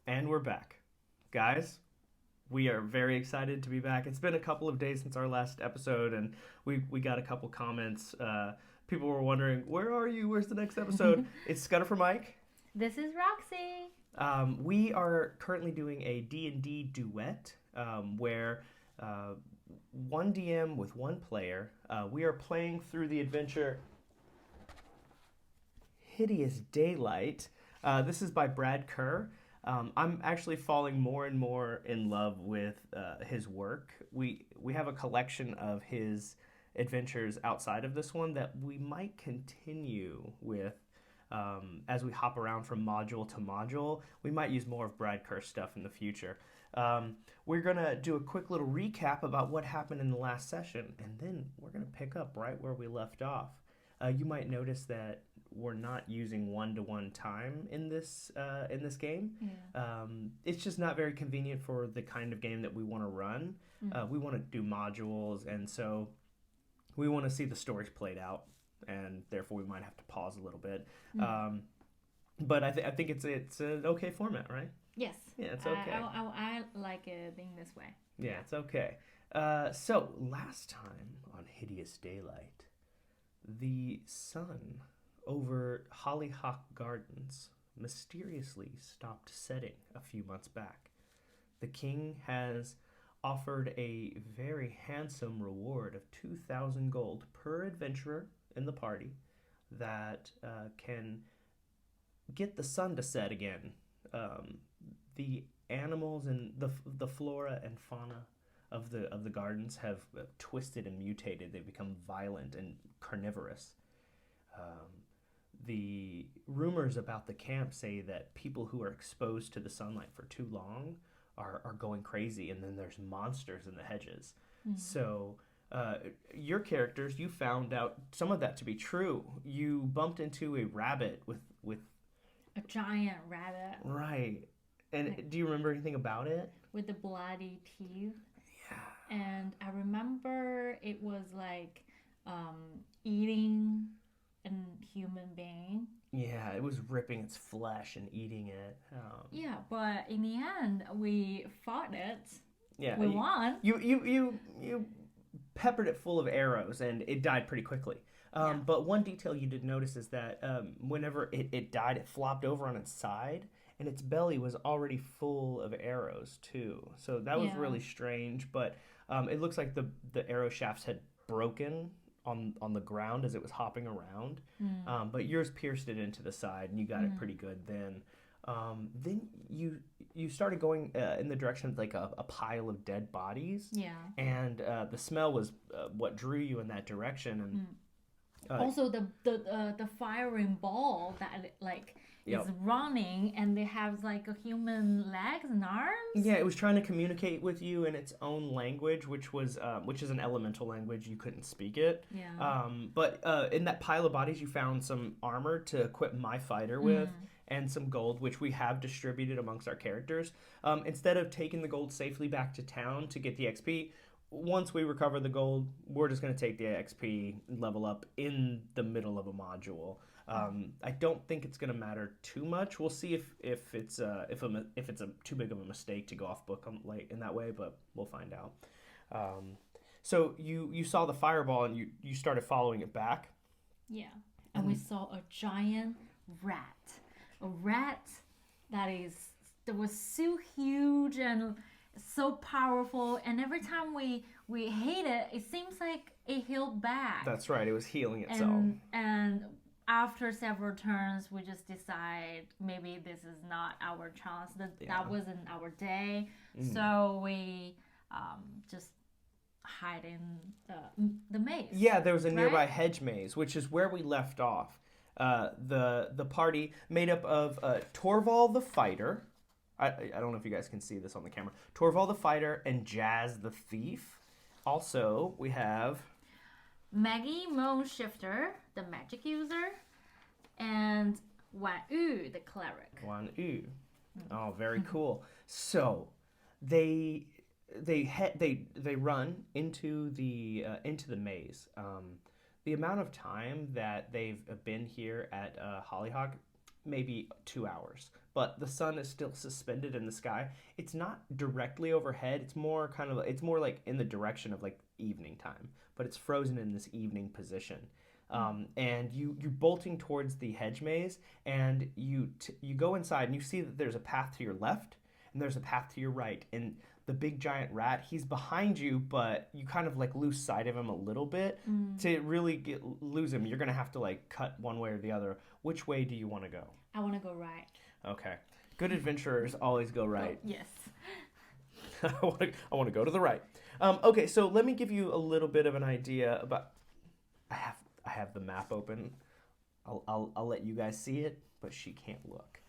And we're back. Guys, we are very excited to be back. It's been a couple of days since our last episode, and we got a couple comments. People were wondering, where are you? Where's the next episode? It's Scutifer Mike. This is Roxy. We are currently doing a D&D duet where one DM with one player. We are playing through the adventure Hideous Daylight. This is by Brad Kerr. I'm actually falling more and more in love with his work. We have a collection of his adventures outside of this one that we might continue with as we hop around from module to module. We might use more of Brad Kerr's stuff in the future. We're going to do a quick little recap about what happened in the last session, and then we're going to pick up right where we left off. You might notice that we're not using one-to-one time in this game. Yeah. It's just not very convenient for the kind of game that we want to run. We want to do modules, and so we want to see the stories played out, and therefore we might have to pause a little bit. But I think it's an okay format, right? Yes. Yeah, it's okay. I like it being this way. Yeah, it's okay. So last time on Hideous Daylight, the sun over Hollyhock Gardens mysteriously stopped setting a few months back. The king has offered a very handsome reward of 2,000 gold per adventurer in the party that can get the sun to set again. The animals and the flora and fauna of the gardens have twisted and mutated. They've become violent and carnivorous. The rumors about the camp say that people who are exposed to the sunlight for too long are going crazy, and then there's monsters in the hedges. So your characters, you found out some of that to be true. You bumped into a rabbit with a giant rabbit. Right. And do you remember anything about it? With the bloody teeth. Yeah. And I remember it was like eating a human being. Yeah, it was ripping its flesh and eating it. Yeah, but in the end, we fought it. Yeah, we won. You peppered it full of arrows, and it died pretty quickly. But one detail you did notice is that whenever it died, it flopped over on its side, and its belly was already full of arrows too. So that was really strange. But it looks like the arrow shafts had broken on the ground as it was hopping around. But yours pierced it into the side, and you got it pretty good then. Then you started going in the direction of like a pile of dead bodies. Yeah. And the smell was what drew you in that direction. And also the firing ball that like is running, and they have like a human legs and arms. Yeah, it was trying to communicate with you in its own language, which is an elemental language. You couldn't speak it. Yeah. But in that pile of bodies, you found some armor to equip my fighter with, and some gold, which we have distributed amongst our characters. Instead of taking the gold safely back to town to get the XP, once we recover the gold, we're just going to take the XP and level up in the middle of a module. I don't think it's going to matter too much. We'll see if it's a too big of a mistake to go off book like in that way, but we'll find out. So you saw the fireball, and you started following it back. Yeah, and we saw a giant rat. A rat that was so huge and so powerful, and every time we hit it, it seems like it healed back. That's right, it was healing itself. And after several turns, we just decide maybe this is not our chance. That wasn't our day. So we just hide in the maze. Yeah, there was a nearby hedge maze, which is where we left off. The party made up of Torvald the Fighter. I don't know if you guys can see this on the camera. Torvald the Fighter and Jazz the Thief. Also, we have Maggie the Magic User, and Wan Yu the Cleric. Wan Yu. Oh, very cool. So they run into the maze. The amount of time that they've been here at Hollyhock, maybe 2 hours. but the sun is still suspended in the sky. It's not directly overhead. It's more like in the direction of like evening time, but it's frozen in this evening position. And you're bolting towards the hedge maze, and you go inside, and you see that there's a path to your left, and there's a path to your right, and the big giant rat, he's behind you, but you kind of like lose sight of him a little bit. To really lose him, you're gonna have to like cut one way or the other. Which way do you want to go? I want to go right. Okay, good adventurers always go right. Oh, yes. I want to go to the right. Okay, so let me give you a little bit of an idea about. I have the map open. I'll let you guys see it, but she can't look.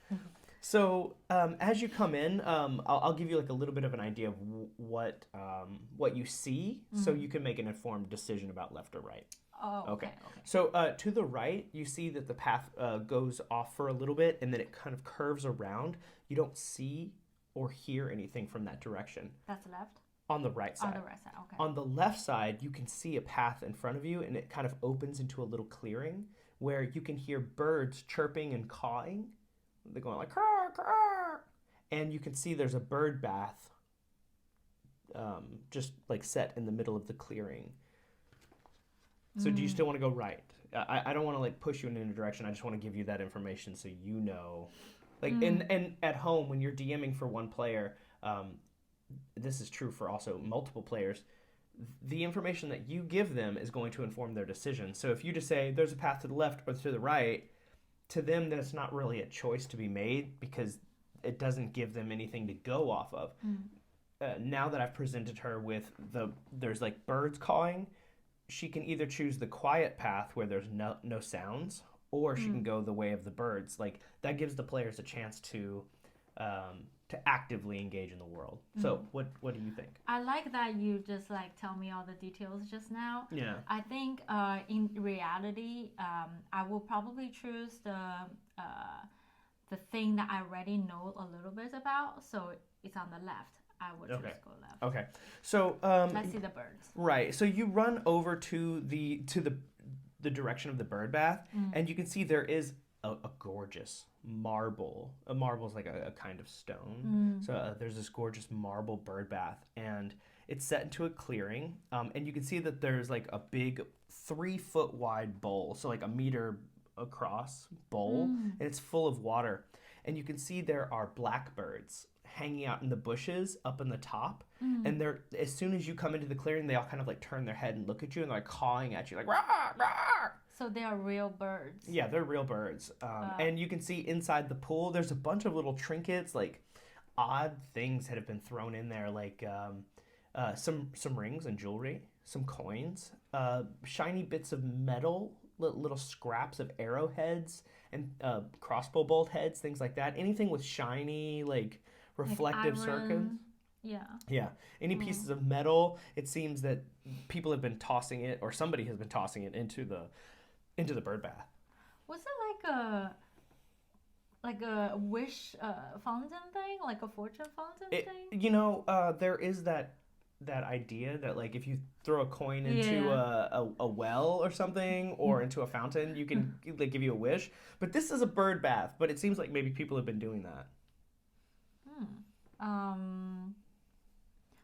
So as you come in, I'll give you like a little bit of an idea of what you see, so you can make an informed decision about left or right. Oh, okay. So to the right, you see that the path goes off for a little bit, and then it kind of curves around. You don't see or hear anything from that direction. That's left? On the right side. On the right side, okay. On the left side, you can see a path in front of you, and it kind of opens into a little clearing where you can hear birds chirping and cawing. They're going like, caw, caw. And you can see there's a bird bath just like set in the middle of the clearing. So do you still want to go right? I don't want to like push you in any direction. I just want to give you that information so you know. Like and at home when you're DMing for one player, this is true for also multiple players, the information that you give them is going to inform their decision. So if you just say there's a path to the left or to the right, to them that's not really a choice to be made because it doesn't give them anything to go off of. Now that I've presented her with there's like birds cawing, she can either choose the quiet path where there's no sounds, or she can go the way of the birds. Like that gives the players a chance to actively engage in the world. So what do you think? I like that you just like tell me all the details just now. Yeah. I think in reality, I will probably choose the thing that I already know a little bit about. So it's on the left. I would choose go left. Okay. So let's see the birds. Right. So you run over to the direction of the bird bath, and you can see there is a gorgeous marble. A marble is like a kind of stone. So there's this gorgeous marble bird bath, and it's set into a clearing. And you can see that there's like a big 3-foot wide bowl, so like a meter across bowl, and it's full of water. And you can see there are blackbirds hanging out in the bushes up in the top, and they're, as soon as you come into the clearing, they all kind of like turn their head and look at you, and they're like cawing at you like rah, rah. So they are real birds. Yeah, they're real birds. And you can see inside the pool there's a bunch of little trinkets, like odd things that have been thrown in there, like some rings and jewelry, some coins, shiny bits of metal, little scraps of arrowheads and crossbow bolt heads, things like that. Anything with shiny, like reflective circles. Yeah. Any pieces of metal, it seems that people have been tossing it, or somebody has been tossing it into the bird bath. Was it like a wish fountain thing, like a fortune fountain thing? You know, there is that idea that like if you throw a coin into a well or something, or into a fountain, you can like give you a wish. But this is a bird bath, but it seems like maybe people have been doing that.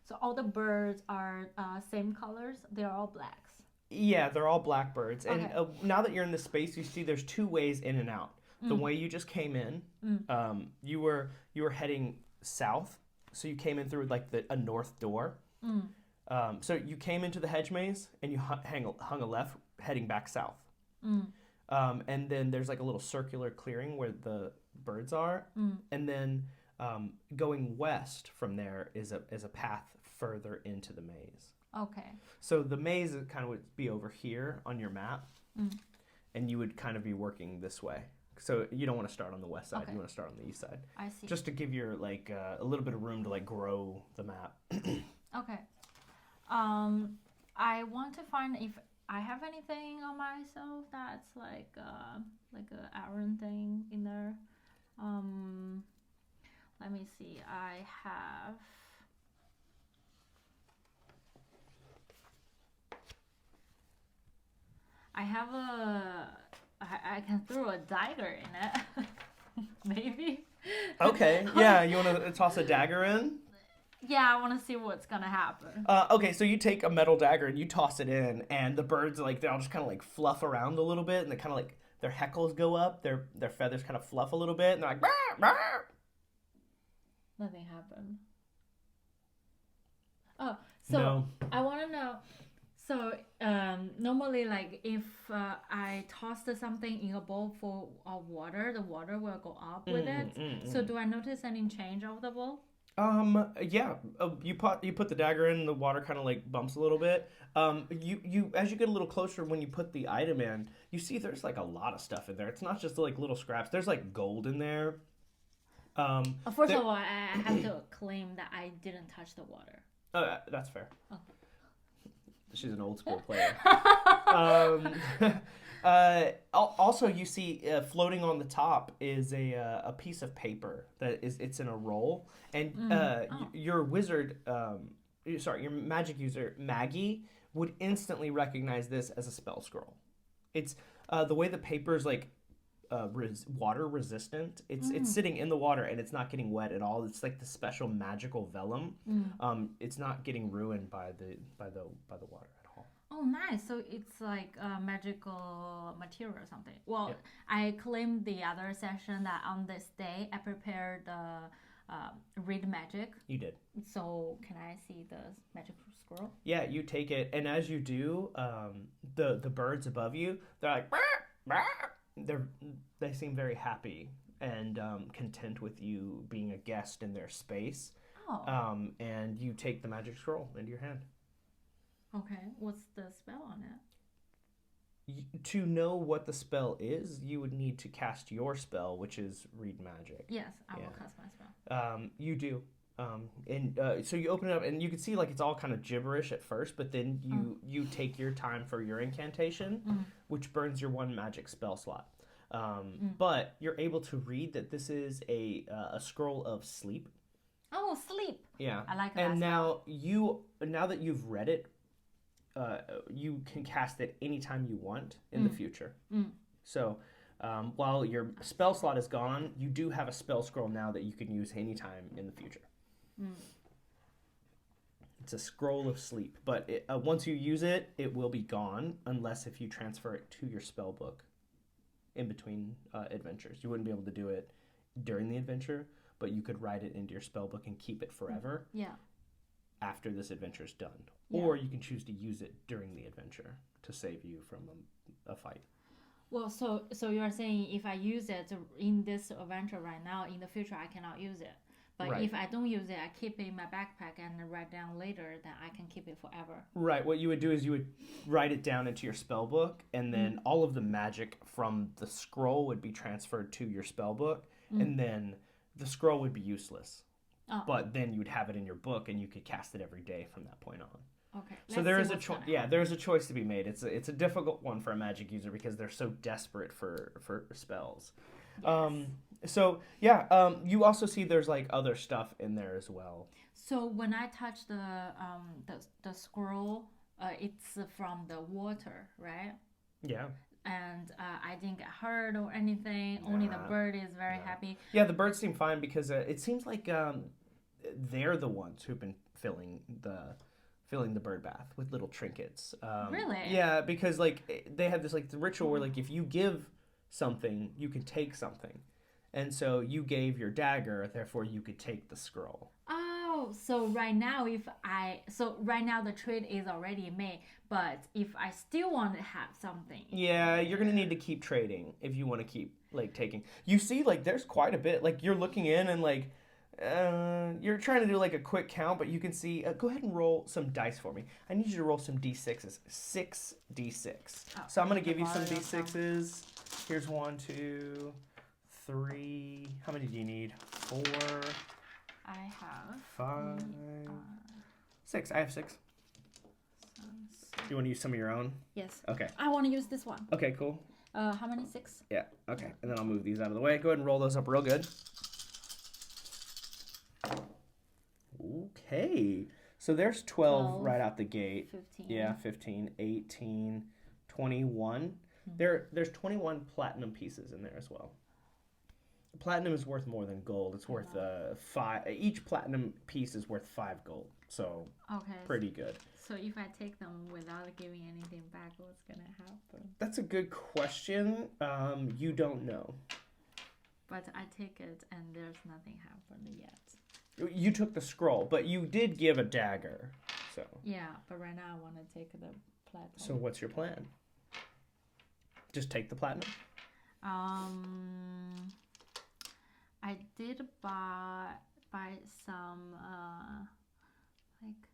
So all the birds are same colors. They're all blacks. Yeah, they're all blackbirds. And now that you're in this space, you see there's 2 ways in and out. The way you just came in, you were heading south, so you came in through like a north door. So you came into the hedge maze and you hung a left, heading back south. And then there's like a little circular clearing where the birds are, and then going west from there is a path further into the maze. Okay. So the maze kind of would be over here on your map, and you would kind of be working this way. So you don't want to start on the west side. You want to start on the east side. I see. Just to give your like a little bit of room to like grow the map. Okay. I want to find if I have anything on myself that's like a iron thing in there. Let me see. I have I can throw a dagger in it. Maybe. Okay, yeah, you want to toss a dagger in? Yeah, I want to see what's gonna happen. Okay, so you take a metal dagger and you toss it in, and the birds like they'll just kind of like fluff around a little bit, and they kind of like their heckles go up, their feathers kind of fluff a little bit, and they're like, "Bah, bah." Nothing happened. Oh, so No. I want to know. So normally, like if I tossed something in a bowl full of water, the water will go up with it. So do I notice any change of the bowl? Yeah. You put the dagger in, the water kind of like bumps a little bit. You as you get a little closer when you put the item in, you see there's like a lot of stuff in there. It's not just like little scraps. There's like gold in there. First of all, I have to claim that I didn't touch the water. That's fair. Oh. She's an old school player. Also, you see floating on the top is a piece of paper it's in a roll, and your wizard, your magic user Maggie would instantly recognize this as a spell scroll. It's the way the paper is like water resistant. It's sitting in the water and it's not getting wet at all. It's like the special magical vellum. It's not getting ruined by the water at all. Oh, nice. So it's like a magical material or something. Well, I claimed the other session that on this day I prepared the read magic. You did. So can I see the magic scroll? Yeah, you take it, and as you do, the birds above you, they're like, "Bah, bah." They seem very happy and content with you being a guest in their space. Oh. And you take the magic scroll into your hand. Okay. What's the spell on it? To know what the spell is, you would need to cast your spell, which is read magic. Yes, I will cast my spell. You do. So you open it up, and you can see like it's all kind of gibberish at first, but then you take your time for your incantation, which burns your one magic spell slot. But you're able to read that this is a scroll of sleep. Oh, sleep. Yeah. I like that. And now that you've read it, you can cast it anytime you want in the future. So while your spell slot is gone, you do have a spell scroll now that you can use anytime in the future. It's a scroll of sleep, but once you use it, it will be gone unless if you transfer it to your spell book in between adventures. You wouldn't be able to do it during the adventure, but you could write it into your spell book and keep it forever. Yeah. After this adventure is done. Or you can choose to use it during the adventure to save you from a fight. Well, so you are saying if I use it in this adventure right now, in the future I cannot use it. But if I don't use it, I keep it in my backpack and write down later, then I can keep it forever. Right. What you would do is you would write it down into your spell book, and then all of the magic from the scroll would be transferred to your spell book, and then the scroll would be useless. Oh. But then you would have it in your book, and you could cast it every day from that point on. Okay. So there is a choice. Yeah, there is a choice to be made. It's a difficult one for a magic user because they're so desperate for spells. Yes. You also see there's like other stuff in there as well. So when I touch the scroll, it's from the water, right? Yeah. And I didn't get hurt or anything. Only the bird is very happy. Yeah, the birds seem fine because it seems like they're the ones who've been filling the bird bath with little trinkets. Really? Yeah, because like they have this like the ritual where like if you give something, you can take something, and so you gave your dagger, therefore you could take the scroll. Oh, so right now the trade is already made, but if I still want to have something, yeah, you're gonna need to keep trading if you want to keep like taking. You see, like there's quite a bit. Like you're looking in and like. You're trying to do like a quick count, but you can see. Go ahead and roll some dice for me. I need you to roll some d6s. 6 d6. Oh, so I'm gonna give you some d6s. Here's 1, 2, 3. How many do you need? 4. I have 5. 6. I have 6. You want to use some of your own? Yes. Okay. I want to use this one. Okay, cool. How many? 6? Yeah. Okay, and then I'll move these out of the way. Go ahead and roll those up real good. Okay, so there's 12 right out the gate. 15. Yeah, 15, 18, 21. There's 21 platinum pieces in there as well. Platinum is worth more than gold. It's worth 5. Each platinum piece is worth 5 gold. So pretty good. So if I take them without giving anything back, what's gonna happen? That's a good question. You don't know. But I take it and there's nothing happened yet. You took the scroll, but you did give a dagger. So yeah, but right now I want to take the platinum. So what's your plan? Just take the platinum? I did buy some like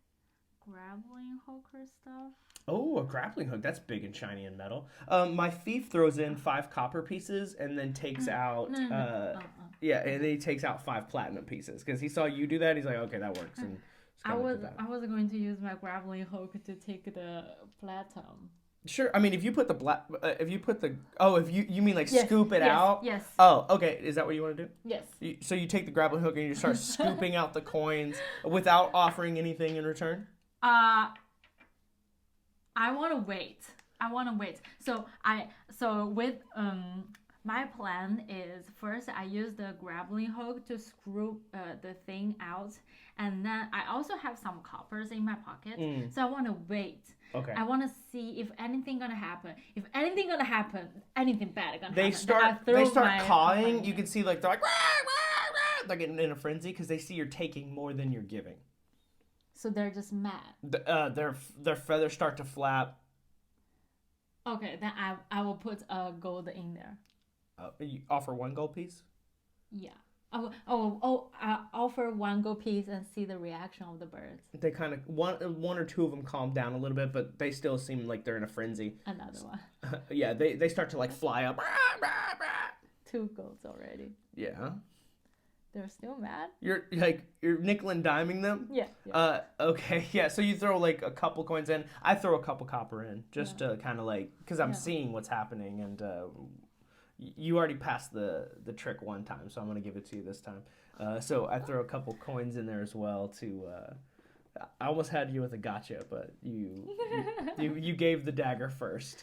grappling hook or stuff. Oh, a grappling hook. That's big and shiny and metal. My thief throws in 5 copper pieces and then takes out... Yeah, and then he takes out 5 platinum pieces. Because he saw you do that, he's like, okay, that works. And I was going to use my grappling hook to take the platinum. Sure. I mean, if you put the you mean like scoop it out? Yes. Oh, okay. Is that what you want to do? Yes. So you take the grappling hook and you start scooping out the coins without offering anything in return? I want to wait. So with my plan is first I use the grappling hook to screw the thing out, and then I also have some coppers in my pocket. So I want to wait. Okay. I want to see if anything gonna happen. If anything gonna happen, anything bad gonna they happen. They start cawing. You can see like they're like, rah, rah, rah. They're getting in a frenzy because they see you're taking more than you're giving. So they're just mad. Their feathers start to flap. Okay, then I will put a gold in there. You offer 1 gold piece? Yeah. I offer 1 gold piece and see the reaction of the birds. They kind of one or two of them calm down a little bit, but they still seem like they're in a frenzy. Another one. Yeah, they start to like fly up. 2 golds already. Yeah. They're still mad. You're nickel and diming them. Yeah. Okay. Yeah. So you throw like a couple coins in. I throw a couple copper in just to kind of like because I'm seeing what's happening and. You already passed the trick one time, so I'm going to give it to you this time. So I throw a couple coins in there as well to... I almost had you with a gotcha, but you gave the dagger first.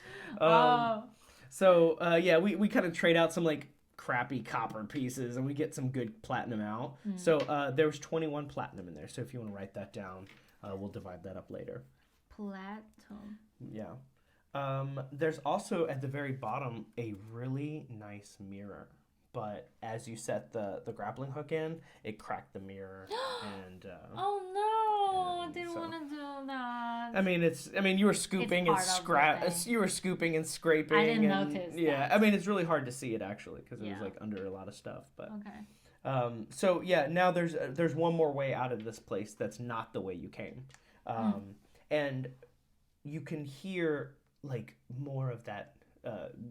So, we kind of trade out some, like, crappy copper pieces, and we get some good platinum out. So there was 21 platinum in there, so if you want to write that down, we'll divide that up later. Platinum. Yeah. There's also at the very bottom a really nice mirror, but as you set the grappling hook in, it cracked the mirror and oh no, I didn't want to do that. I mean you were scooping and scraping. I didn't notice that. I mean it's really hard to see it actually because it was like under a lot of stuff, but okay. So yeah, now there's one more way out of this place that's not the way you came. And you can hear like more of that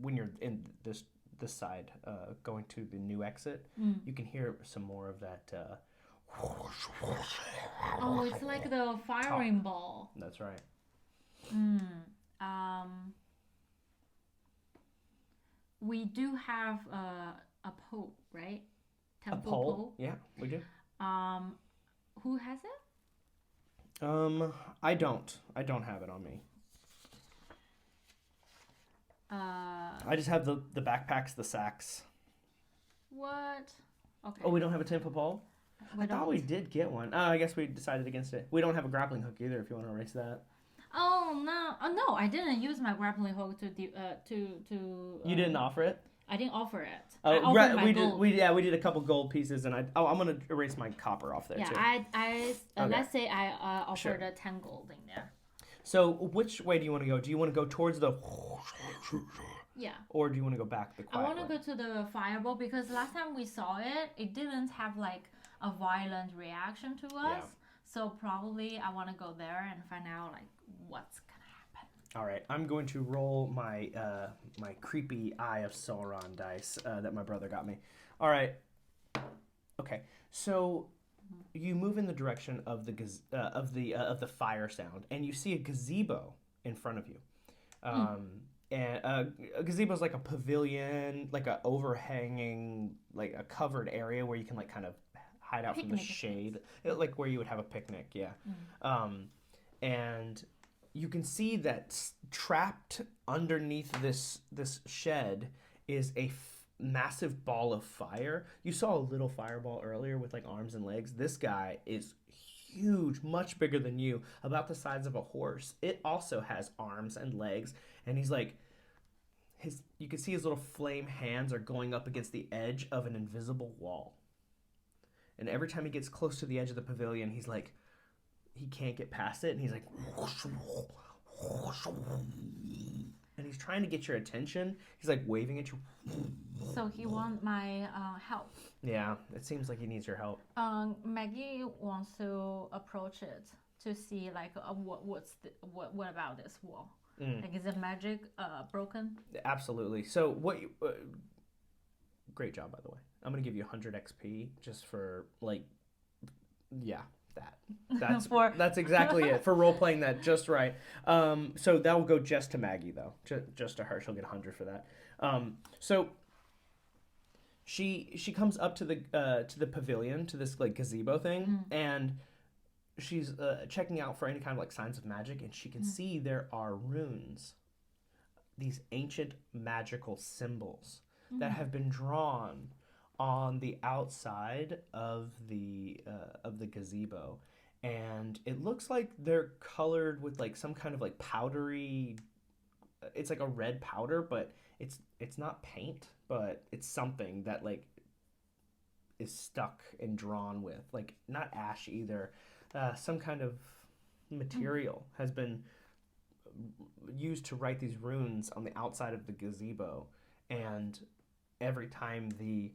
when you're in this side going to the new exit. You can hear some more of that oh, it's like the firing ball. That's right. We do have a pole, right? Temple a pole? Yeah, we do. Who has it? I don't have it on me. I just have the backpacks, the sacks. What? Okay. Oh, we don't have a 10-foot pole? I thought we did get one. Oh, I guess we decided against it. We don't have a grappling hook either if you want to erase that. Oh, no. Oh, no, I didn't use my grappling hook to You didn't offer it? I didn't offer it. We did a couple gold pieces, and I'm gonna erase my copper off there too. Let's say I offered a 10 gold in there. So which way do you want to go? Do you want to go towards the... Yeah. Or do you want to go back the quiet I want to go to the fireball because last time we saw it, it didn't have like a violent reaction to us. Yeah. So probably I want to go there and find out like what's gonna happen. All right, I'm going to roll my my creepy Eye of Sauron dice that my brother got me. All right. Okay, so you move in the direction of the fire sound, and you see a gazebo in front of you. And a gazebo is like a pavilion, like a overhanging, like a covered area where you can like kind of hide out from the shade, like where you would have a picnic. Yeah. And you can see that trapped underneath this shed is massive ball of fire. You saw a little fireball earlier with like arms and legs. This guy is huge, much bigger than you, about the size of a horse. It also has arms and legs, and he's like you can see his little flame hands are going up against the edge of an invisible wall. And every time he gets close to the edge of the pavilion, he's like, he can't get past it, and he's like, and he's trying to get your attention. He's like waving at you. So he wants my help. Yeah, it seems like he needs your help. Maggie wants to approach it to see like what about this wall? Like, is the magic broken? Absolutely. So what? Great job, by the way. I'm gonna give you 100 XP just for like, yeah, that's exactly it for role playing that just right. So that will go just to Maggie though, just to her. She'll get 100 for that. So she comes up to the pavilion, to this like gazebo thing, and she's checking out for any kind of like signs of magic, and she can see there are runes, these ancient magical symbols that have been drawn on the outside of the gazebo, and it looks like they're colored with like some kind of like powdery. It's like a red powder, but it's not paint, but it's something that like is stuck and drawn with, like not ash either. Some kind of material has been used to write these runes on the outside of the gazebo, and every time the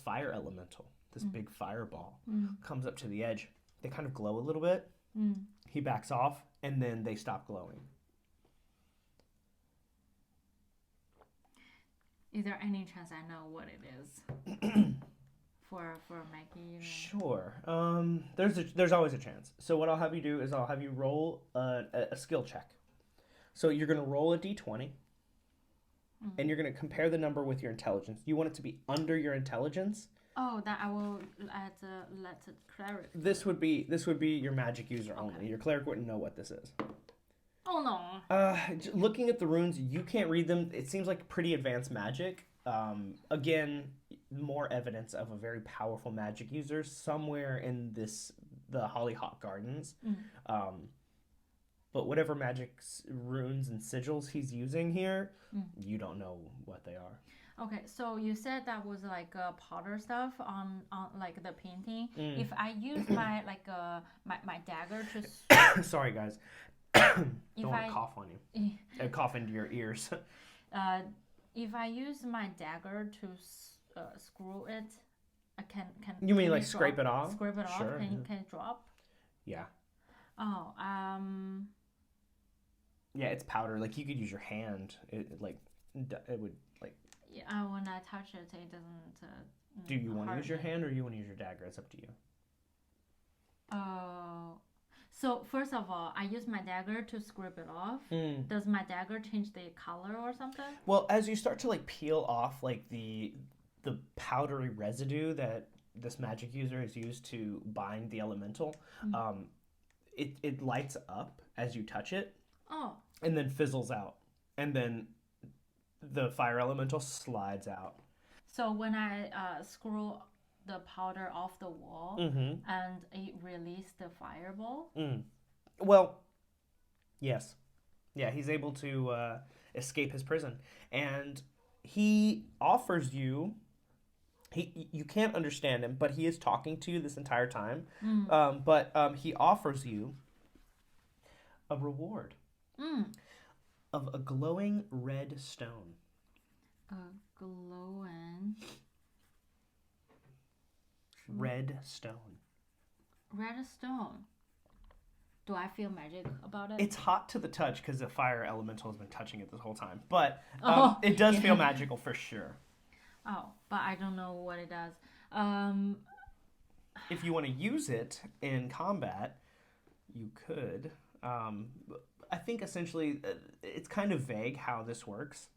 fire elemental, this big fireball, comes up to the edge, they kind of glow a little bit. He backs off, and then they stop glowing. Is there any chance I know what it is? For Maggie? Sure. There's always a chance. So what I'll have you do is I'll have you roll a skill check. So you're going to roll a d20, and you're going to compare the number with your intelligence. You want it to be under your intelligence. Oh, that I will let the cleric. This would be your magic user only. Your cleric wouldn't know what this is. Oh no. Looking at the runes, you can't read them. It seems like pretty advanced magic. Again, more evidence of a very powerful magic user somewhere in the Hollyhock Gardens. But whatever magic runes and sigils he's using here, you don't know what they are. Okay, so you said that was like powder stuff on like the painting. If I use my like my dagger to sorry guys, don't want to cough on you and cough into your ears. If I use my dagger to screw it, I can. You mean like scrape it off? Scrape it sure, off. Can it drop? Yeah. Oh. Yeah, it's powder. Like you could use your hand. It would like. Yeah, when I touch it, it doesn't. Do you want to use your hand or you want to use your dagger? It's up to you. Oh. So first of all, I use my dagger to scrape it off. Does my dagger change the color or something? Well, as you start to like peel off like the powdery residue that this magic user has used to bind the elemental, it lights up as you touch it. Oh. And then fizzles out, and then the fire elemental slides out. So when I screw the powder off the wall and it released the fireball? Well, yes. Yeah, he's able to escape his prison. And he offers you... You can't understand him, but he is talking to you this entire time. But he offers you a reward of a glowing red stone. A glowing... Red stone. Red stone. Do I feel magic about it? It's hot to the touch because the fire elemental has been touching it this whole time. But it does feel magical for sure. Oh, but I don't know what it does. If you want to use it in combat, you could. I think essentially it's kind of vague how this works.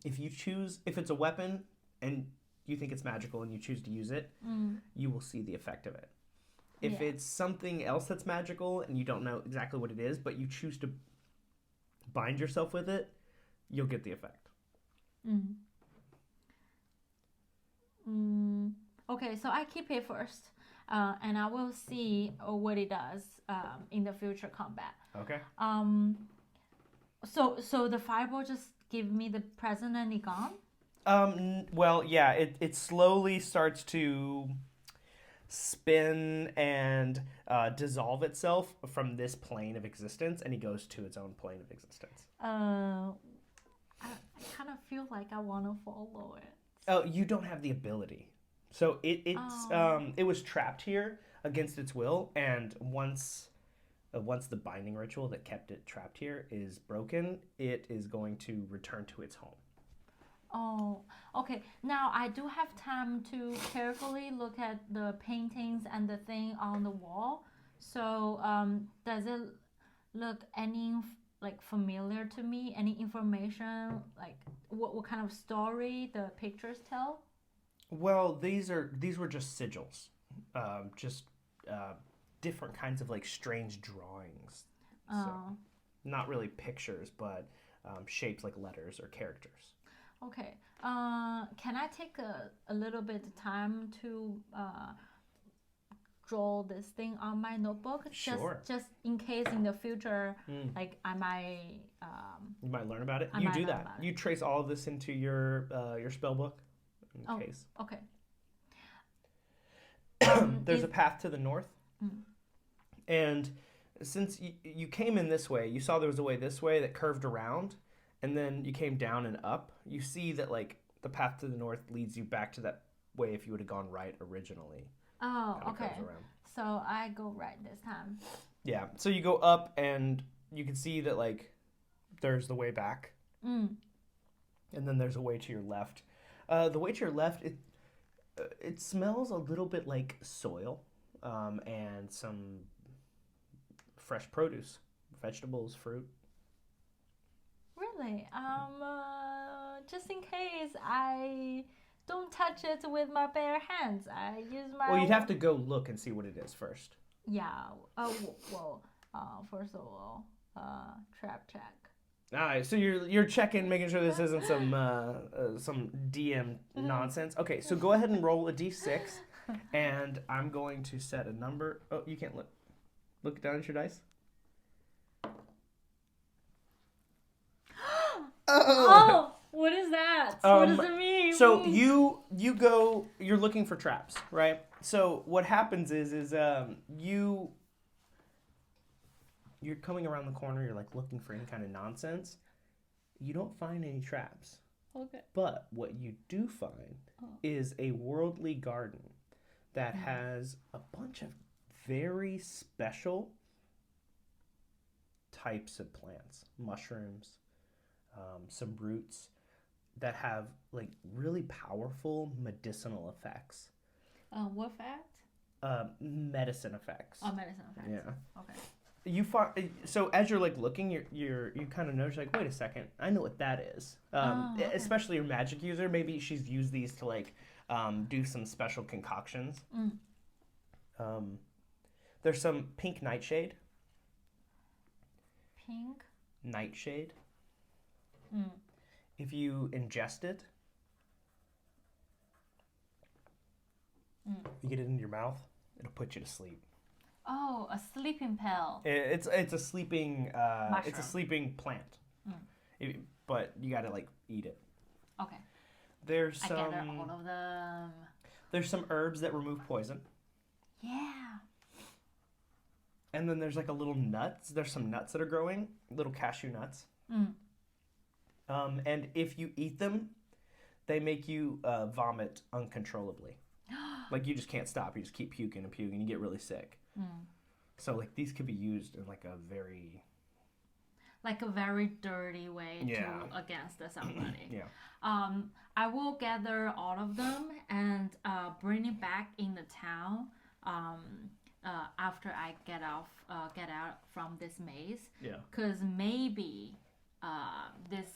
If it's a weapon and you think it's magical and you choose to use it, you will see the effect of it. If it's something else that's magical and you don't know exactly what it is, but you choose to bind yourself with it, you'll get the effect. Okay, so I keep it first, and I will see what it does in the future combat. Okay. So the fireball just give me the present and it gone? Well, yeah, it slowly starts to spin and dissolve itself from this plane of existence, and he goes to its own plane of existence. I kind of feel like I want to follow it. Oh, you don't have the ability. So it was trapped here against its will, and once the binding ritual that kept it trapped here is broken, it is going to return to its home. Oh, okay. Now I do have time to carefully look at the paintings and the thing on the wall. So, does it look any like familiar to me? Any information like what kind of story the pictures tell? Well, these were just sigils, just different kinds of like strange drawings. So, not really pictures, but shapes like letters or characters. Okay. Can I take a little bit of time to draw this thing on my notebook? Sure. Just in case in the future, like I might. You might learn about it. You do that. You trace all of this into your spell book. In case. Okay. There's a path to the north, and since you came in this way, you saw there was a way this way that curved around. And then you came down and up. You see that like the path to the north leads you back to that way if you would have gone right originally. Oh, okay. So I go right this time. Yeah. So you go up and you can see that like there's the way back. And then there's a way to your left. The way to your left, it smells a little bit like soil and some fresh produce, vegetables, fruit. Really? Just in case I don't touch it with my bare hands, I use my. Well, you'd have to go look and see what it is first. Yeah. Well. First of all, trap check. All right. So you're checking, making sure this isn't some DM nonsense. Okay. So go ahead and roll a d6, and I'm going to set a number. Oh, you can't look. Look down at your dice. Oh, what is that? What does it mean? So you're looking for traps, right? So what happens is you're coming around the corner, you're like looking for any kind of nonsense. You don't find any traps. Okay. But what you do find is a worldly garden that has a bunch of very special types of plants, mushrooms, some roots that have like really powerful medicinal effects. What fact? Medicine effects. Oh, medicine effects. Yeah. Okay. You find so as you're like looking, you kind of notice like, wait a second, I know what that is. Okay. Especially your magic user, maybe she's used these to like do some special concoctions. There's some pink nightshade. Pink nightshade. If you ingest it, you get it into your mouth, it'll put you to sleep. Oh, a sleeping pill. It's a sleeping Mushroom. It's a sleeping plant. But you got to like eat it. Okay. There's I gather all of them. There's some herbs that remove poison. Yeah. And then there's like a little nuts. There's some nuts that are growing, little cashew nuts. And if you eat them, they make you vomit uncontrollably. Like you just can't stop. You just keep puking and puking. You get really sick. So like these could be used in like a very dirty way to against somebody. Yeah. I will gather all of them and bring it back in the town. After I get out from this maze. Yeah. Because maybe this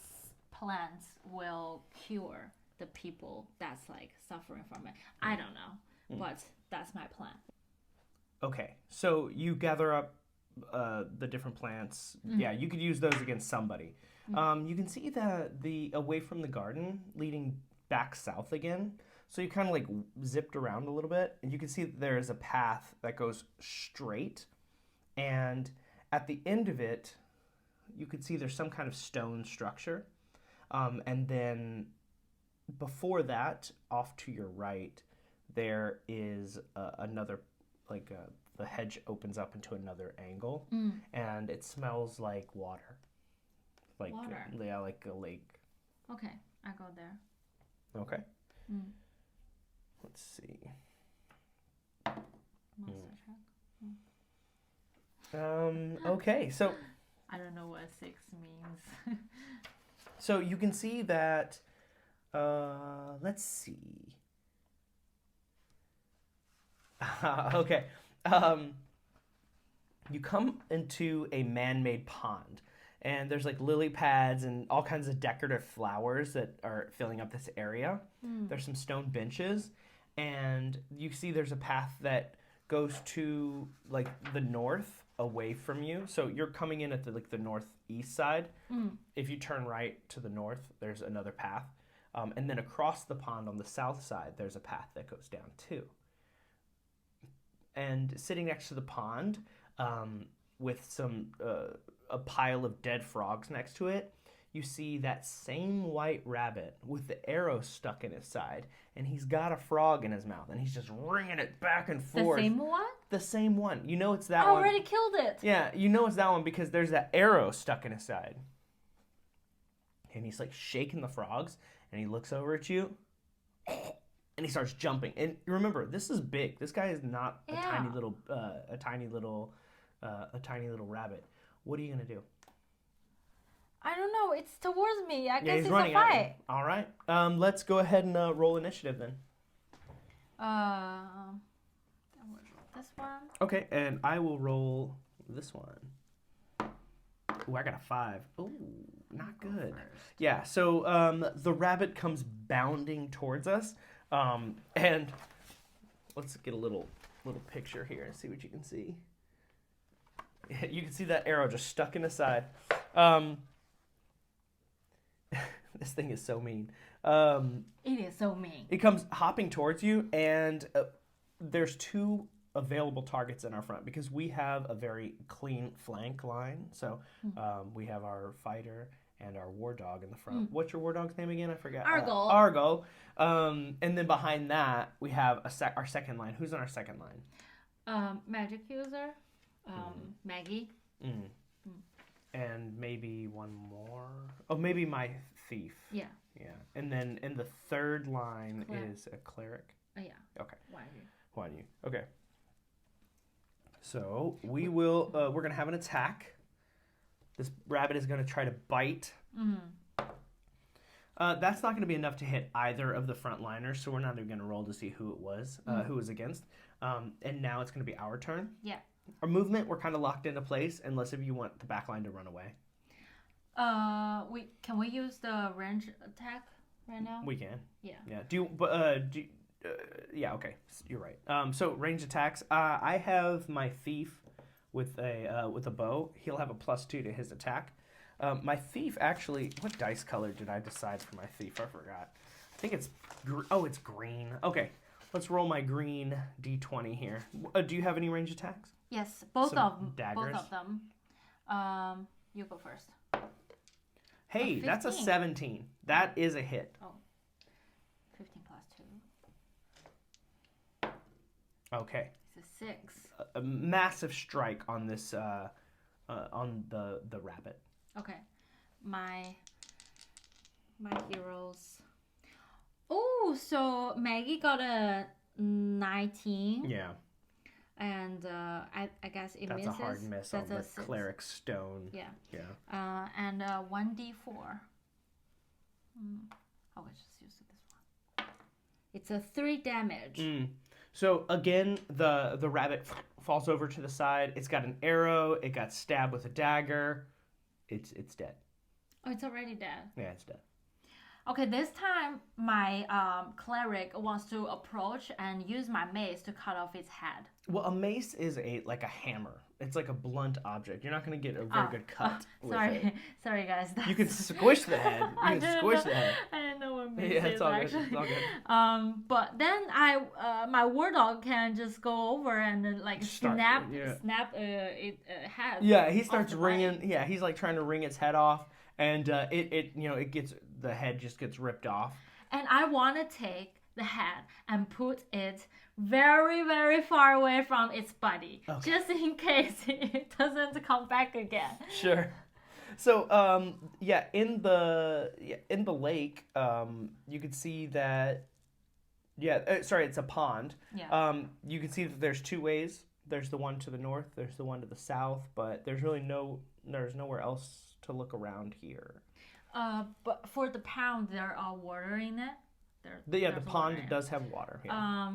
plant will cure the people that's like suffering from it. I don't know, but that's my plan. Okay, so you gather up the different plants. Yeah, you could use those against somebody. You can see the away from the garden leading back south again. So you kind of like zipped around a little bit, and you can see that there is a path that goes straight, and at the end of it, you can see there's some kind of stone structure, and then before that, off to your right, there is another, the hedge opens up into another angle, and it smells like water. Water? Yeah, like a lake. Okay, I go there. Okay. Let's see. Monster check. Okay, so... I don't know what 6 means. So you can see that... let's see. Okay. You come into a man-made pond, and there's like lily pads and all kinds of decorative flowers that are filling up this area. There's some stone benches, and you see there's a path that goes to like the north away from you. So you're coming in at the northeast side. If you turn right to the north, there's another path. And then across the pond on the south side, there's a path that goes down too. And sitting next to the pond, with a pile of dead frogs next to it, you see that same white rabbit with the arrow stuck in his side, and he's got a frog in his mouth, and he's just ringing it back and forth. The same one? The same one. You know it's that I one. already killed it. Yeah, you know it's that one because there's that arrow stuck in his side. And he's like shaking the frogs, and he looks over at you, and he starts jumping. And remember, this is big. This guy is not a tiny little rabbit. What are you gonna do? I don't know. It's towards me. I guess he's it's running a at you. fight. All right. Let's go ahead and roll initiative then. This one. Okay, and I will roll this one. Ooh, I got a 5. Ooh, not good. Yeah, so the rabbit comes bounding towards us, and let's get a little picture here and see what you can see. You can see that arrow just stuck in his side. This thing is so mean. It is so mean. It comes hopping towards you, and there's 2 available targets in our front because we have a very clean flank line. So we have our fighter and our war dog in the front. What's your war dog's name again? I forgot. Argo. Argo. And then behind that, we have our second line. Who's on our second line? Magic User. Maggie. And maybe one more. Oh, maybe my thief. Yeah. Yeah. And then in the third line is a cleric. Oh, yeah. Okay. Wan Yu. Okay. So we're going to have an attack. This rabbit is going to try to bite. That's not going to be enough to hit either of the frontliners, so we're not even going to roll to see who it was, who was against. And now it's going to be our turn. Yeah. Our movement, we're kind of locked into place, unless if you want the back line to run away. Can we use the range attack right now? We can. Yeah. Yeah. Yeah. Okay. You're right. So range attacks. I have my thief with a bow. He'll have a +2 to his attack. My thief actually. What dice color did I decide for my thief? I forgot. I think it's. It's green. Okay. Let's roll my green d20 here. Do you have any range attacks? Yes, both of them. Daggers? Both of them. You go first. Hey, that's a 17. That is a hit. Oh. 15 +2. Okay. It's a 6. A massive strike on this on the rabbit. Okay. My heroes. Oh, so Maggie got a 19. Yeah. And I guess it misses. That's a hard miss on the cleric stone. Yeah. Yeah. And 1d4. I will just use this one. It's a 3 damage. So again, the rabbit falls over to the side. It's got an arrow. It got stabbed with a dagger. It's dead. Oh, it's already dead. Yeah, it's dead. Okay, this time my cleric wants to approach and use my mace to cut off its head. Well, a mace is like a hammer. It's like a blunt object. You're not going to get a very good cut with it. Sorry guys. You can squish the head. You can squish the head. I didn't know what maces, it's all actually. good. It's all good. But then my war dog can just go over and then, like snap it head. Yeah, he starts the wringing. bite. Yeah, he's like trying to wring its head off, and it gets the head just gets ripped off. And I want to take the head and put it very, very far away from its body, just in case it doesn't come back again. Sure. So in the lake, you can see that. Yeah, sorry, it's a pond. Yeah. You can see that there's two ways. There's the one to the north. There's the one to the south. But there's nowhere else to look around here. But for the pond, there are water in it. The pond does have water. Yeah.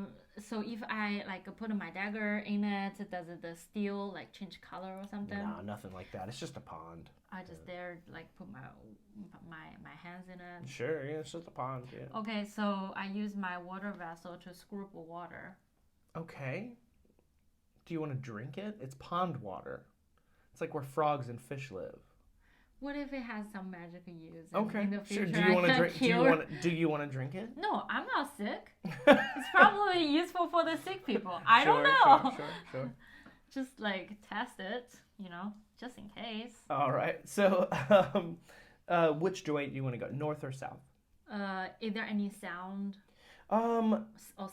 So if I like put my dagger in it, does the steel like change color or something? No, nothing like that. It's just a pond. I just dare like put my hands in it. Sure, yeah, it's just a pond. Yeah. Okay, so I use my water vessel to scoop water. Okay. Do you want to drink it? It's pond water. It's like where frogs and fish live. What if it has some magical use? Okay, in the future, sure. Do you want to drink? Do you want to drink it? No, I'm not sick. It's probably useful for the sick people. I don't know. Sure. Just like test it, just in case. All right. So, which way do you want to go? North or south? Is there any sound? Or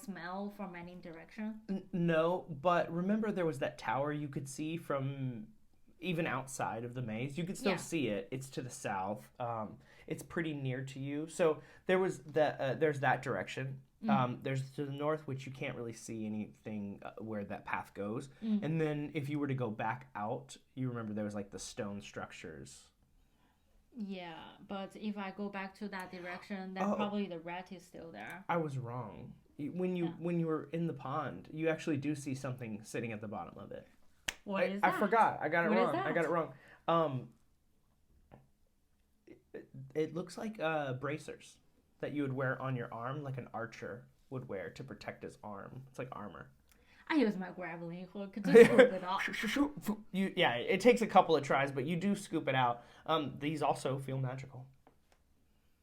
smell from any direction? No, but remember there was that tower you could see from. Even outside of the maze, you could still see it. It's to the south. It's pretty near to you. So there's that direction. There's to the north, which you can't really see anything where that path goes. And then if you were to go back out, you remember there was like the stone structures. Yeah, but if I go back to that direction, then probably the rat is still there. I was wrong. When you were in the pond, you actually do see something sitting at the bottom of it. What is that? I forgot. I got it wrong. I got it wrong. It looks like bracers that you would wear on your arm, like an archer would wear to protect his arm. It's like armor. I use my grappling hook to scoop it up. It takes a couple of tries, but you do scoop it out. These also feel magical.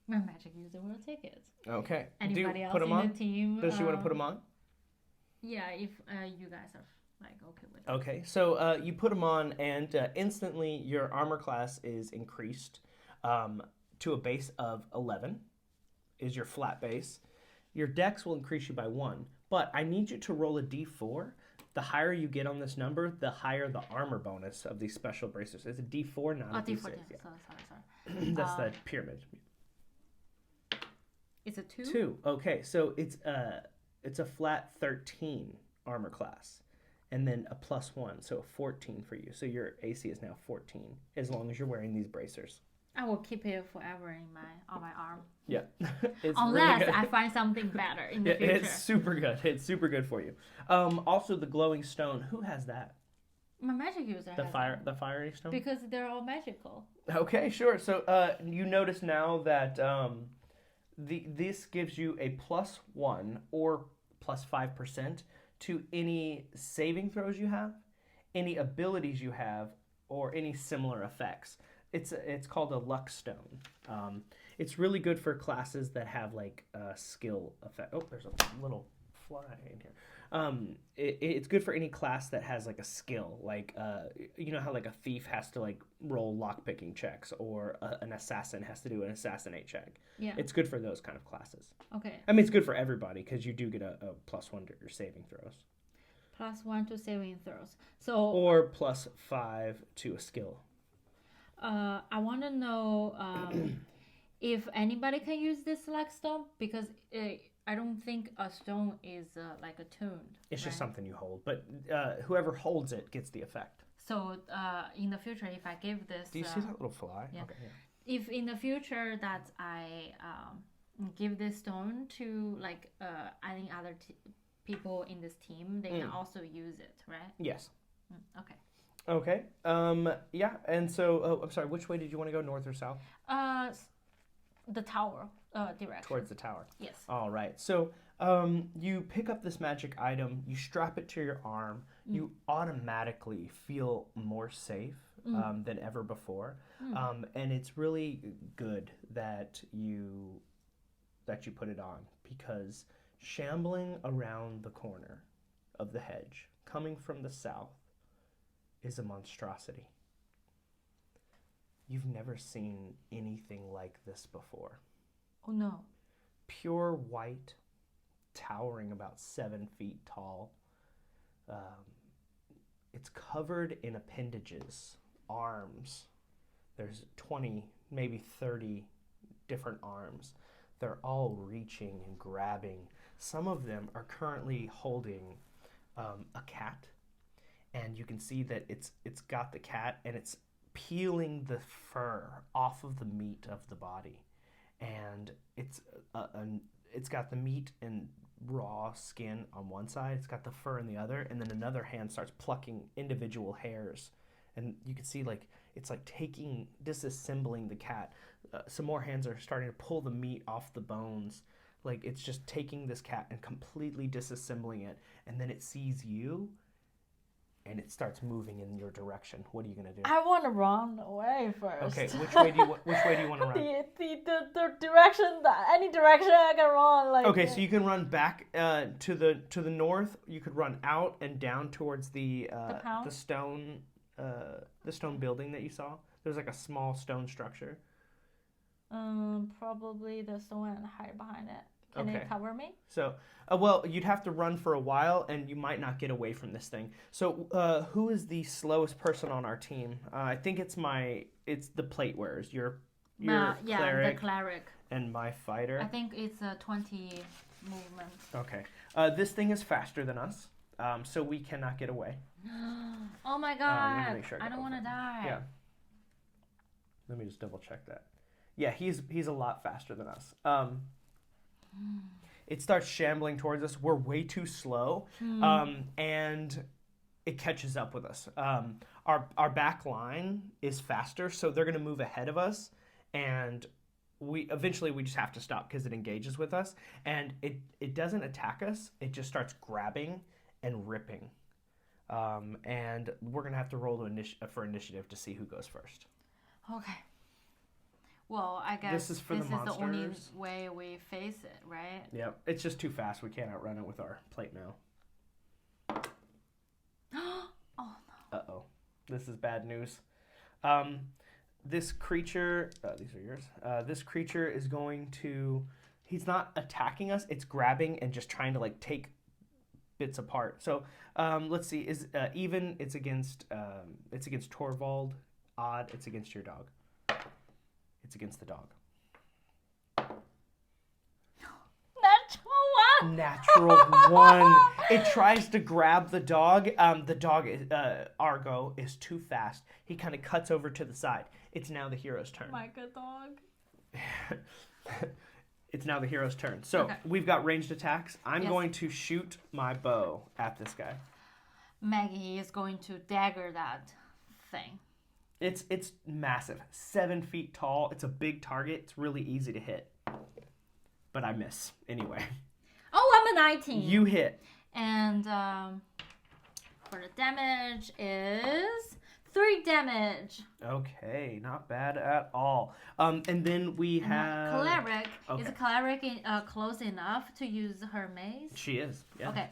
My magic user will take it. Okay. Anybody else put them in on? the team? Does she want to put them on? Yeah, if you guys are like okay with it. Okay, so you put them on, and instantly your armor class is increased to a base of 11. Is your flat base. Your dex will increase you by 1, but I need you to roll a d4. The higher you get on this number, the higher the armor bonus of these special bracers. It's a d4, not a d6. D4, yeah. Sorry. That's the pyramid. It's a 2? 2. Okay, so it's a flat 13 armor class. And then a +1, so a 14 for you. So your AC is now 14, as long as you're wearing these bracers. I will keep it forever on my arm. Yeah. Unless really I find something better in the future. It's super good. It's super good for you. Also, the glowing stone. Who has that? My magic user The fiery stone? Because they're all magical. Okay, sure. So you notice now that this gives you a +1 or +5% to any saving throws you have, any abilities you have, or any similar effects. It's called a luck stone. It's really good for classes that have like a skill effect. Oh, there's a little fly in here. It's good for any class that has like a skill, like you know how like a thief has to like roll lockpicking checks, or an assassin has to do an assassinate check. Yeah, it's good for those kind of classes. Okay. I mean, it's good for everybody because you do get a +1 to your saving throws. +1 to saving throws. So or +5 to a skill. I want to know if anybody can use this luck stone, because I don't think a stone is like attuned. It's just something you hold, but whoever holds it gets the effect. So in the future, if I give this... Do you see that little fly? Yeah. Okay, yeah. If in the future that I give this stone to like any other people in this team, they can also use it, right? Yes. Okay. Okay. Yeah, and so, I'm sorry, which way did you want to go, north or south? The tower direction. Towards the tower. Yes. All right. So you pick up this magic item, you strap it to your arm, you automatically feel more safe than ever before. And it's really good that you that you put it on, because shambling around the corner of the hedge, coming from the south, is a monstrosity. You've never seen anything like this before. Oh no. Pure white, towering about 7 feet tall. It's covered in appendages, arms. There's 20, maybe 30 different arms. They're all reaching and grabbing. Some of them are currently holding a cat, and you can see that it's got the cat, and it's peeling the fur off of the meat of the body, and it's got the meat and raw skin on one side, it's got the fur in the other, and then another hand starts plucking individual hairs, and you can see like it's like disassembling the cat. Some more hands are starting to pull the meat off the bones. Like it's just taking this cat and completely disassembling it, and then it sees you and it starts moving in your direction. What are you gonna do? I want to run away first. Okay, which way do you want to run? The direction, any direction I can run. Like. Okay, so you can run back to the north. You could run out and down towards the stone building that you saw. There's like a small stone structure. Probably the stone and hide behind it. Can Okay. it cover me? So, well, you'd have to run for a while, and you might not get away from this thing. So, who is the slowest person on our team? I think it's the plate wearers. Your cleric, the cleric, and my fighter. I think it's a 20 movement. Okay. This thing is faster than us, so we cannot get away. Oh my Let god! me make sure I I don't got want to die. Yeah. Let me just double check that. Yeah, he's a lot faster than us. It starts shambling towards us. We're way too slow, and it catches up with us. Our back line is faster, so they're going to move ahead of us, and we just have to stop because it engages with us, and it doesn't attack us. It just starts grabbing and ripping, and we're going to have to roll for initiative to see who goes first. Okay. Well, I guess this is the only way we face it, right? Yeah, it's just too fast. We can't outrun it with our plate mail. Oh no. Uh-oh. This is bad news. This creature, these are yours. This creature is going to, he's not attacking us. It's grabbing and just trying to like take bits apart. So let's see. Is even? It's against Torvald. Odd. It's against your dog. It's against the dog. Natural one. It tries to grab the dog. The dog, Argo, is too fast. He kind of cuts over to the side. It's now the hero's turn. My good dog. It's now the hero's turn. So we've got ranged attacks. I'm going to shoot my bow at this guy. Maggie is going to dagger that thing. It's massive. 7 feet tall. It's a big target. It's really easy to hit. But I miss anyway. Oh, I'm a 19. You hit. And for the damage is 3 damage. Okay, not bad at all. And then we have cleric. Okay. Is a cleric close enough to use her mace? She is. Yeah. Okay.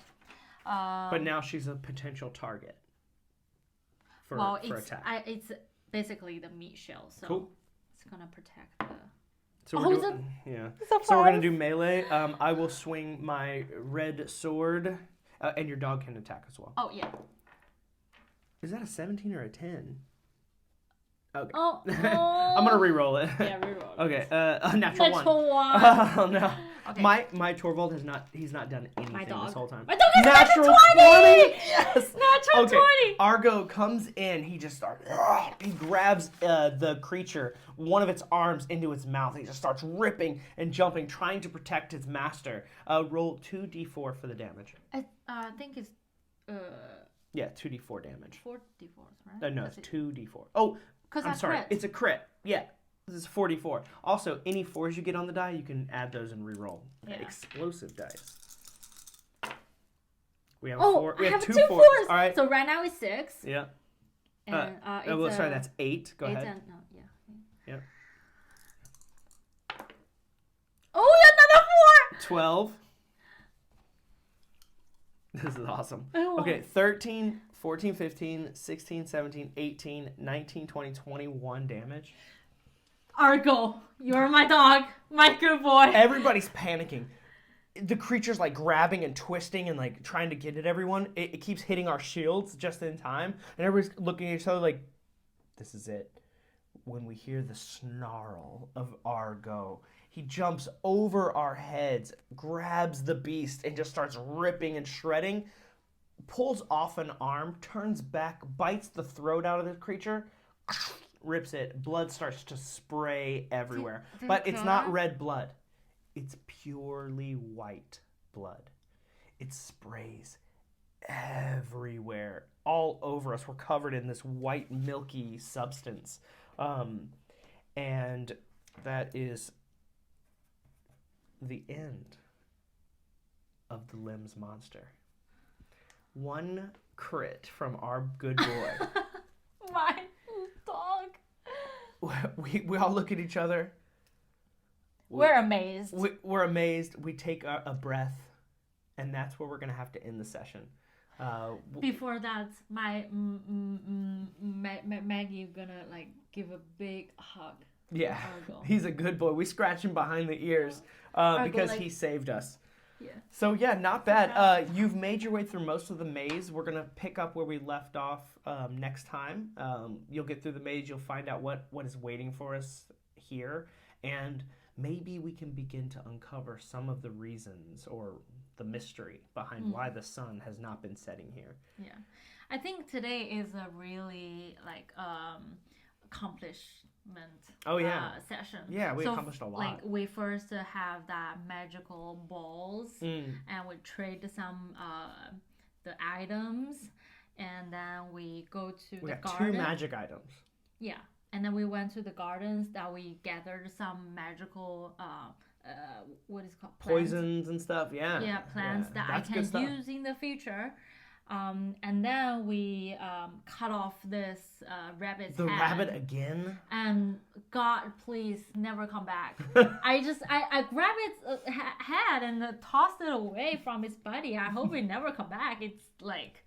But now she's a potential target for attack. It's basically the meat shell, so cool. It's gonna protect the. So we're gonna do melee. I will swing my red sword, and your dog can attack as well. Oh yeah. Is that a 17 or a 10? Okay. Oh. I'm gonna re-roll it. Yeah, re-roll. Okay. A natural one. Oh no. Okay. My Torvald he's not done anything this whole time. My dog is natural 20! Yes. Natural 20. Argo comes in. He just starts. He grabs the creature, one of its arms, into its mouth. He just starts ripping and jumping, trying to protect his master. Roll 2d4 for the damage. I think it's. Yeah, 2d4 damage. 4 d4s, right? No, it's 2d4. Oh, I'm sorry. Crit. It's a crit. Yeah. This is 44. Also, any 4s you get on the die, you can add those and re-roll. Yeah. Explosive dice. We have 4. We have 2 4s. All right. So right now it's 6. Yeah. And sorry, that's 8. Go ahead. Yeah. Yeah. Oh, another 12. This is awesome. Oh. Okay, 13, 14, 15, 16, 17, 18, 19, 20, 21 damage. Argo, you're my dog, my good boy. Everybody's panicking. The creature's like grabbing and twisting and like trying to get at everyone. It keeps hitting our shields just in time. And everybody's looking at each other like, this is it. When we hear the snarl of Argo, he jumps over our heads, grabs the beast, and just starts ripping and shredding, pulls off an arm, turns back, bites the throat out of the creature, rips it. Blood starts to spray everywhere. But it's not red blood. It's purely white blood. It sprays everywhere, all over us. We're covered in this white, milky substance. And that is the end of the Limbs monster. One crit from our good boy. My dog. We all look at each other. We're amazed. We're amazed. We take a breath, and that's where we're going to have to end the session. Before that, my Maggie gonna like give a big hug. Yeah, he's a good boy. We scratch him behind the ears because he saved us. Yeah. So yeah, not bad. You've made your way through most of the maze. We're gonna pick up where we left off next time. You'll get through the maze. You'll find out what is waiting for us here, and maybe we can begin to uncover some of the reasons or the mystery behind why the sun has not been setting here. Yeah, I think today is a really like accomplishment. Session. Yeah, we accomplished a lot. Like we first have that magical balls, and we trade some the items, and then we go to the garden. 2 magic items. Yeah, and then we went to the gardens that we gathered some magical what is it called? Plants. Poisons and stuff. Yeah. Yeah, plants that I can use in the future. And then we cut off this rabbit's head. The rabbit again? And God, please never come back. I grabbed its head and tossed it away from its body. I hope it never come back. It's like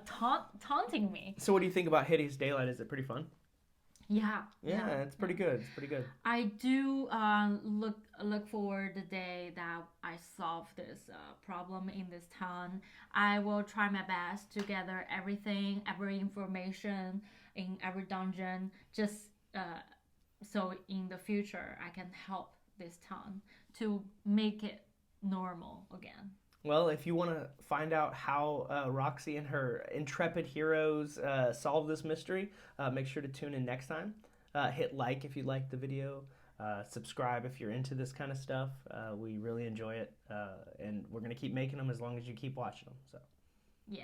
taunting me. So what do you think about Hideous Daylight? Is it pretty fun? Yeah, it's pretty good. It's pretty good. I do look forward the day that I solve this problem in this town. I will try my best to gather everything, every information in every dungeon, just so in the future I can help this town to make it normal again. Well, if you want to find out how Roxy and her intrepid heroes solve this mystery, make sure to tune in next time. Hit like if you liked the video. Subscribe if you're into this kind of stuff. We really enjoy it. And we're going to keep making them as long as you keep watching them. So. Yeah.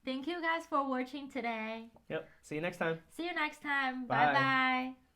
Thank you guys for watching today. Yep. See you next time. See you next time. Bye. Bye-bye.